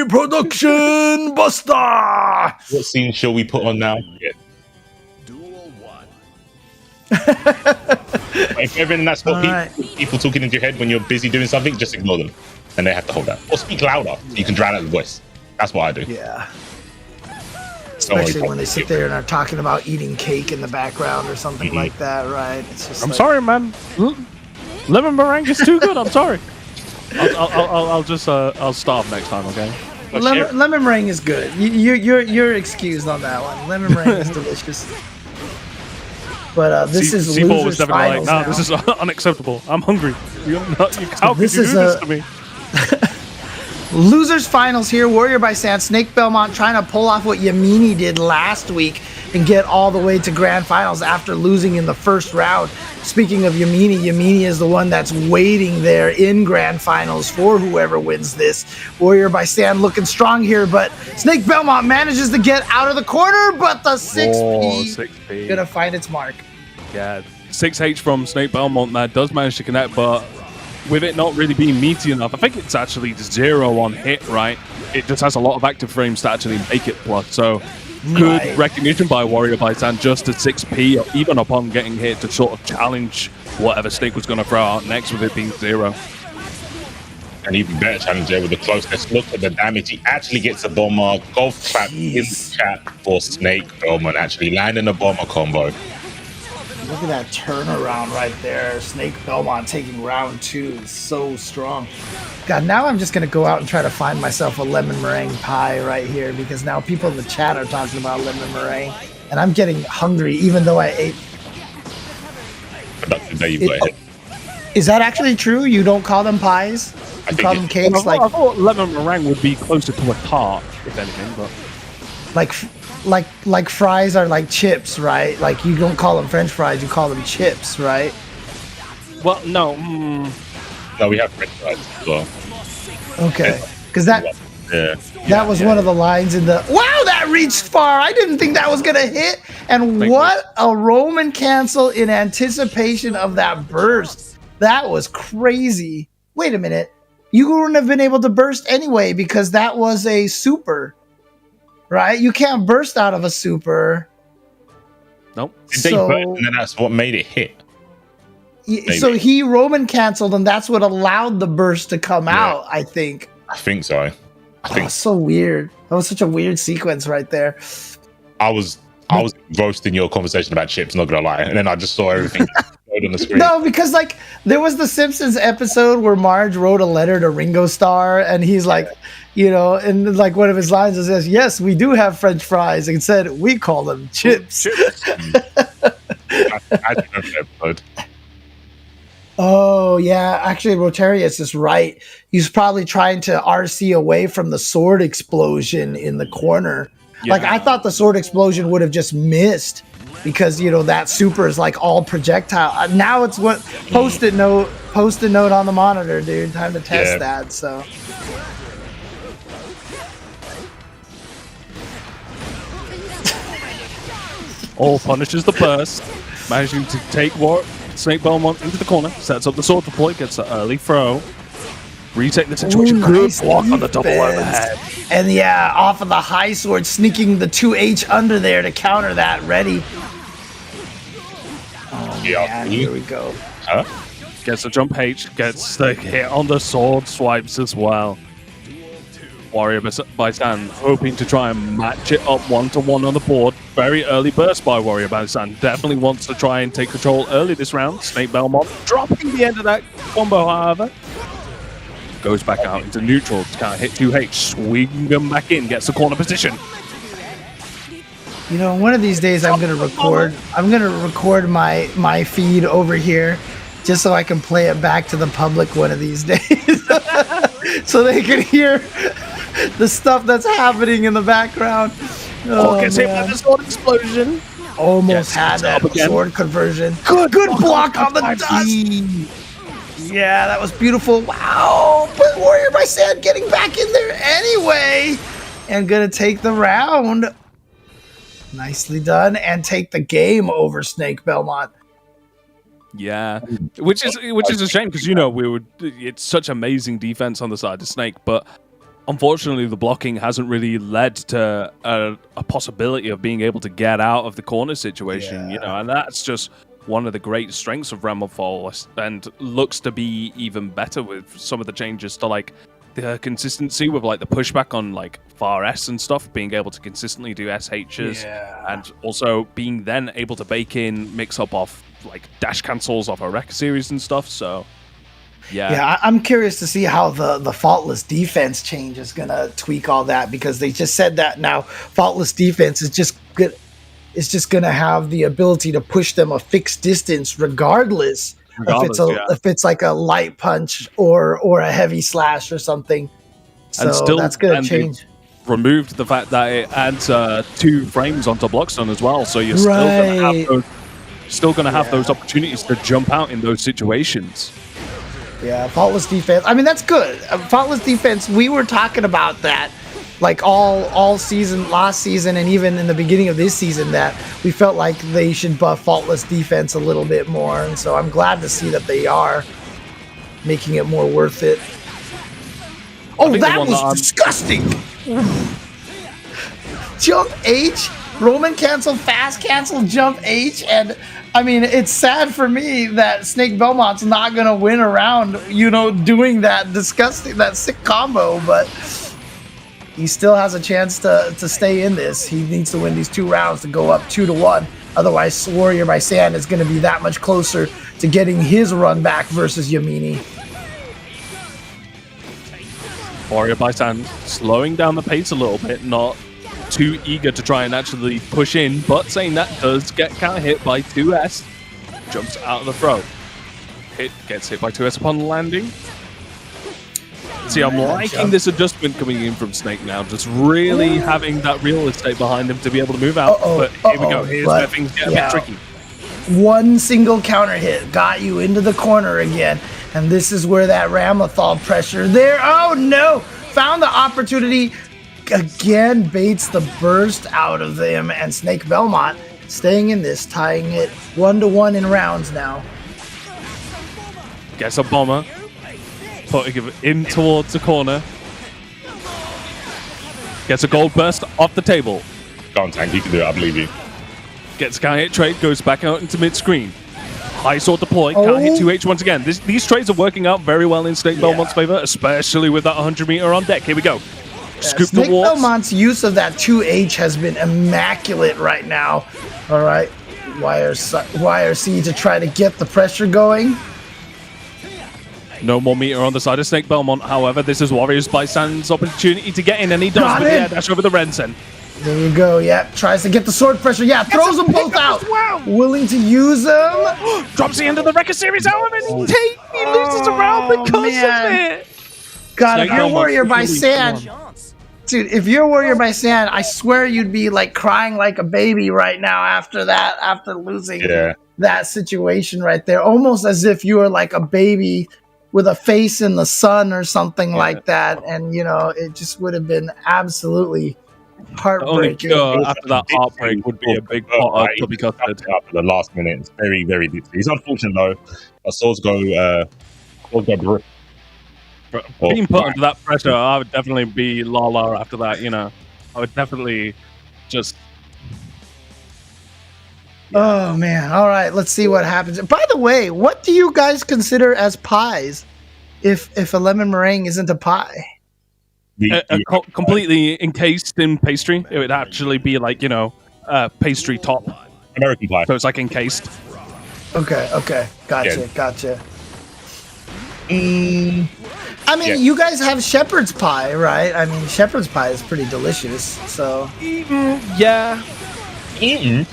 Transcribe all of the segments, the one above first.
production buster. What scene shall we put on now? Yeah. Duel 1. If ever in that spot, Right. people talking into your head when you're busy doing something, just ignore them, and they have to hold that or speak louder so you can drown out the voice. That's what I do. Yeah. Especially when they sit there and are talking about eating cake in the background or something like that, right? It's just I'm sorry, man. Lemon meringue is too good. I'm sorry. I'll starve next time, okay? Lemon meringue is good. You're excused on that one. Lemon meringue is delicious. But this is C4 was losers definitely finals like, no, now. this is unacceptable. I'm hungry. How could you do this to me? Losers finals here. Warrior by Sand, Snake Belmont trying to pull off what Yamini did last week and get all the way to grand finals after losing in the first round. Speaking of Yamini, Yamini is the one that's waiting there in grand finals for whoever wins this. Warrior by Sand looking strong here, but Snake Belmont manages to get out of the corner, but the 6P gonna find its mark. Yeah, 6H from Snake Belmont there does manage to connect, but with it not really being meaty enough, I think it's actually 0 on hit, right? It just has a lot of active frames to actually make it plus, so good recognition by Warrior by Sand just at 6P, even upon getting hit to sort of challenge whatever Snake was going to throw out next with it being 0. And even better challenge there with the closeness. Look at the damage. He actually gets a bomber. Golf clap in the chat for Snake Belmont actually landing a bomber combo. Look at that turnaround right there. Snake Belmont taking round 2 is so strong. God, now I'm just going to go out and try to find myself a lemon meringue pie right here because now people in the chat are talking about lemon meringue and I'm getting hungry even though I ate. Is that actually true? You don't call them pies? You call them cakes? I thought lemon meringue would be closer to a tart, if anything, but like fries are like chips, right? Like you don't call them French fries, you call them chips, right? Well, no. No, we have French fries as well. Okay, because that was one of the lines in the. Wow, that reached far. I didn't think that was gonna hit. And what a Roman cancel in anticipation of that burst. That was crazy. Wait a minute, you wouldn't have been able to burst anyway because that was a super. Right? You can't burst out of a super. Nope. They burst, and then that's what made it hit. So he Roman canceled, and that's what allowed the burst to come out, I think. I think so. So weird. That was such a weird sequence right there. I was roasting your conversation about chips, not gonna lie. And then I just saw everything on the screen. No, because like there was the Simpsons episode where Marge wrote a letter to Ringo Starr, and he's like, you know, and like one of his lines says, "Yes, we do have French fries," and said, "We call them chips." I remember that episode. Oh yeah, actually, Rotarius is right. He's probably trying to RC away from the sword explosion in the corner. Yeah. Like I thought the sword explosion would have just missed because you know that super is like all projectile. Now it's what post-it note on the monitor, dude. Time to test that. So. All punishes the burst, managing to take Snake Belmont into the corner, sets up the sword deploy, gets the early throw, retake the situation. Good block on the double overhead. And yeah, off of the high sword, sneaking the 2H under there to counter that. Ready. Oh, man, here we go. Gets the jump H, gets the hit on the sword swipes as well. Warrior by Sand hoping to try and match it up 1-to-1 on the board. Very early burst by Warrior by Sand. Definitely wants to try and take control early this round. Snake Belmont dropping the end of that combo, however. Goes back out into neutral to kind of hit 2H. Swing them back in, gets the corner position. You know, one of these days I'm gonna record my feed over here just so I can play it back to the public one of these days. So they can hear the stuff that's happening in the background. Oh, gets hit by the sword explosion. Almost had that sword conversion. Good block on the dust. Yeah, that was beautiful. Wow, but Warrior by Sand getting back in there anyway. And gonna take the round. Nicely done. And take the game over Snake Belmont. Yeah, which is a shame because, you know, it's such amazing defense on the side of Snake, but unfortunately, the blocking hasn't really led to a possibility of being able to get out of the corner situation, you know, and that's just one of the great strengths of Ramlethal, and looks to be even better with some of the changes to like the consistency with like the pushback on like far S and stuff, being able to consistently do SHs, and also being then able to bake in mix up off like dash cancels off a Wrecker series and stuff. So yeah, I'm curious to see how the faultless defense change is gonna tweak all that, because they just said that now faultless defense is just good. It's just gonna have the ability to push them a fixed distance regardless if it's like a light punch or a heavy slash or something. So and still, that's gonna change. Removed the fact that it adds 2 frames onto Blockstone as well, so you're still gonna have those opportunities to jump out in those situations. Yeah, faultless defense. I mean, that's good. Faultless defense. We were talking about that, like all season, last season, and even in the beginning of this season, that we felt like they should buff faultless defense a little bit more. And so I'm glad to see that they are making it more worth it. Oh, that was disgusting. Jump H, Roman cancel, fast cancel, jump H, and I mean, it's sad for me that Snake Belmont's not gonna win a round, you know, doing that disgusting, that sick combo, but he still has a chance to stay in this. He needs to win these 2 rounds to go up 2-1. Otherwise, XWarriorBySand is gonna be that much closer to getting his run back versus Yamini. XWarriorBySand slowing down the pace a little bit, not too eager to try and actually push in, but saying that does get counter hit by 2S. Jumps out of the throw. Gets hit by 2S upon landing. See, I'm liking this adjustment coming in from Snake now, just really having that real estate behind him to be able to move out. But here we go, here's where things get a bit tricky. One single counter hit got you into the corner again, and this is where that Ramlethal pressure there. Oh no! Found the opportunity. Again, baits the burst out of him, and Snake Belmont staying in this, tying it 1-1 in rounds now. Gets a bomber, putting him in towards the corner. Gets a gold burst off the table. Go on, Tank, you can do it, I believe you. Gets counter hit trade, goes back out into mid-screen. High sword deploy, can't hit 2H once again. These trades are working out very well in Snake Belmont's favor, especially with that 100 meter on deck. Here we go. Scoop Snake the walls. Belmont's use of that 2H has been immaculate right now. All right, YRC to try to get the pressure going. No more meter on the side of Snake Belmont. However, this is XWarriorBySand's opportunity to get in, and he does with the air dash over the Rensen. There you go. Yep, tries to get the sword pressure. Yeah, throws them both out. Willing to use them. Drops the end of the Wrecker series, however, he loses a round because of it. God, if you're XWarriorBySand, dude, if you're XWarriorBySand, I swear you'd be like crying like a baby right now after that, after losing that situation right there. Almost as if you were like a baby with a face in the sun or something like that. And, you know, it just would have been absolutely heartbreaking. After that heartbreak would be a big pot to be custard. After the last minute, it's very, very difficult. It's unfortunate though. Our swords go being put under that pressure, I would definitely be la after that, you know. I would definitely just... Oh, man. All right, let's see what happens. By the way, what do you guys consider as pies if a lemon meringue isn't a pie? Completely encased in pastry. It would actually be like, you know, pastry top. American pie. So it's like encased. Okay. Gotcha. I mean, you guys have shepherd's pie, right? I mean, shepherd's pie is pretty delicious, so... Yeah. You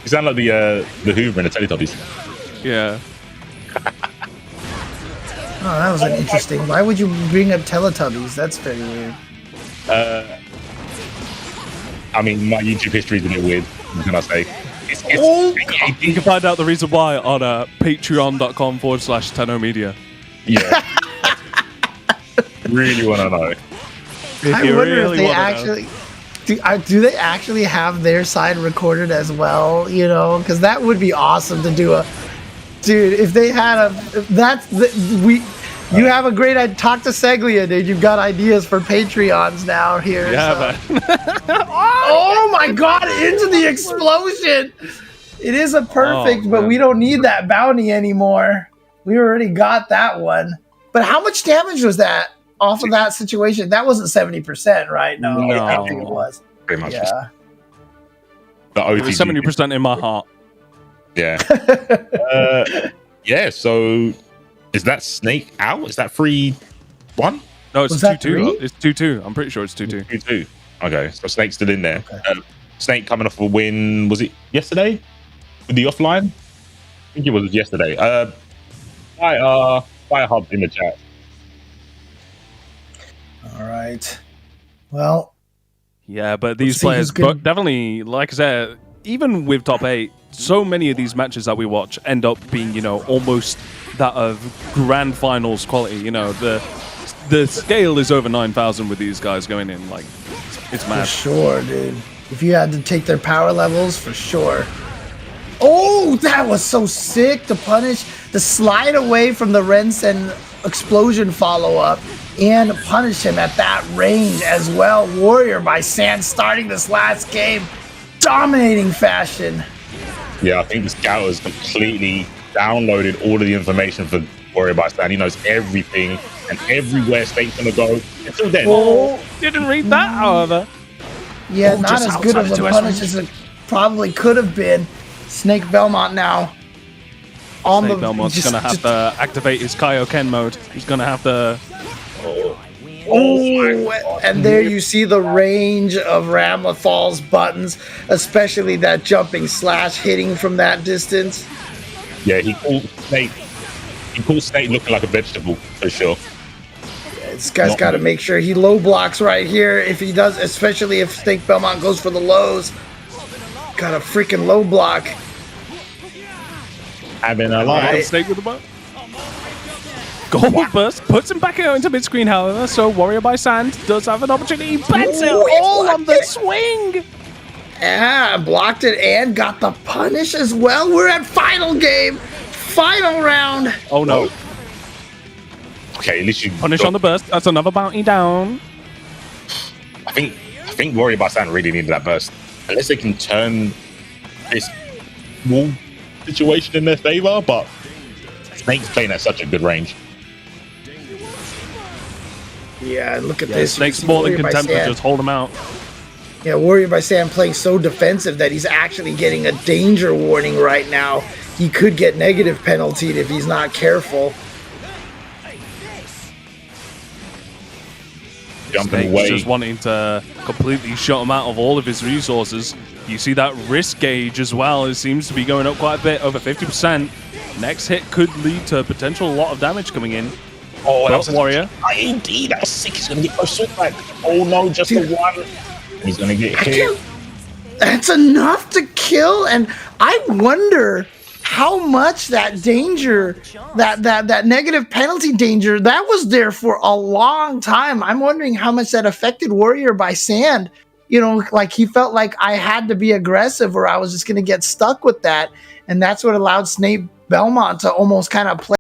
sound like the Hoover in the Teletubbies. Yeah. Oh, that was an interesting... Why would you bring up Teletubbies? That's very weird. I mean, my YouTube history is a bit weird, what can I say? You can find out the reason why on patreon.com/TennoMedia. Yeah. Really want to know. I wonder if they actually... Do they actually have their side recorded as well? You know, because that would be awesome to do a... Dude, if they had a... You have a great idea. Talk to Seglia, dude. You've got ideas for Patreons now here. Yeah, so. man. Oh my god, into the explosion. It is a perfect, but we don't need that bounty anymore. We already got that one. But how much damage was that off of that situation? That wasn't 70%, right? No, I don't think it was. Pretty much. Yeah. The It was OTG. 70% in my heart. Yeah. Yeah, so is that Snake out? Is that 3-1? No, it's Was that 2-2. three? It's 2-2. I'm pretty sure it's 2-2. 2-2. Okay, so Snake's still in there. Okay. Snake coming off a win, was it yesterday? With the offline? I think it was yesterday. Fire Hub in the chat. All right. Well, Yeah, but these see who's players, gonna- but definitely, like I said, even with top 8, so many of these matches that we watch end up being, you know, almost that of grand finals quality. You know, the scale is over 9,000 with these guys going in. Like, it's for mad. sure, dude. If you had to take their power levels, for sure. Oh, that was so sick to punish. The slide away from the Rensen explosion follow-up and punish him at that range as well. Warrior by Sand starting this last game. Dominating fashion. Yeah, I think the scout has completely downloaded all of the information for Warrior by Sand. He knows everything and everywhere Snake's gonna go. Until then. Oh, Didn't read that, however. yeah, Oh, not just as good of outside a the punish as it probably could have been. Snake Belmont now on Snake the Belmont's gonna have to activate his Kaioken mode. He's gonna have to. Oh, and there you see the range of Ramlethal's buttons, especially that jumping slash hitting from that distance. Yeah, he called Snake. He called Snake looking like a vegetable for sure. This guy's got to make sure he low blocks right here. If he does, especially if Snake Belmont goes for the lows, got a freaking low block. Having a Right. lie. Snake with the butt. Gold burst puts him back out into mid screen, however. So Warrior by Sand does have an opportunity. Bends it Ooh, he all on blocked the it. swing. Yeah, blocked it and got the punish as well. We're at final game, final round. Oh no! Okay, at least you Punish on the burst. That's another bounty down. I think Warrior by Sand really needed that burst. Unless they can turn this wall situation in their favor, but Snake's playing at such a good range. Yeah, look at Yeah, this. Snake's You see more than Warrior by content to Sand. just hold him out. Yeah, Warrior by Sand playing so defensive that he's actually getting a danger warning right now. He could get negative penaltied if he's not careful. Jumping Snake's away. just wanting to completely shut him out of all of his resources. You see that risk gauge as well. It seems to be going up quite a bit, over 50%. Next hit could lead to a potential lot of damage coming in. Oh, But Warrior. IED, that was sick. He's gonna get first swing back. Oh no, just the one. He's gonna get hit. That's enough to kill, and I wonder how much that danger, that negative penalty danger, that was there for a long time. I'm wondering how much that affected Warrior by Sand. You know, like he felt like I had to be aggressive or I was just going to get stuck with that. And that's what allowed Snake Belmont to almost kind of play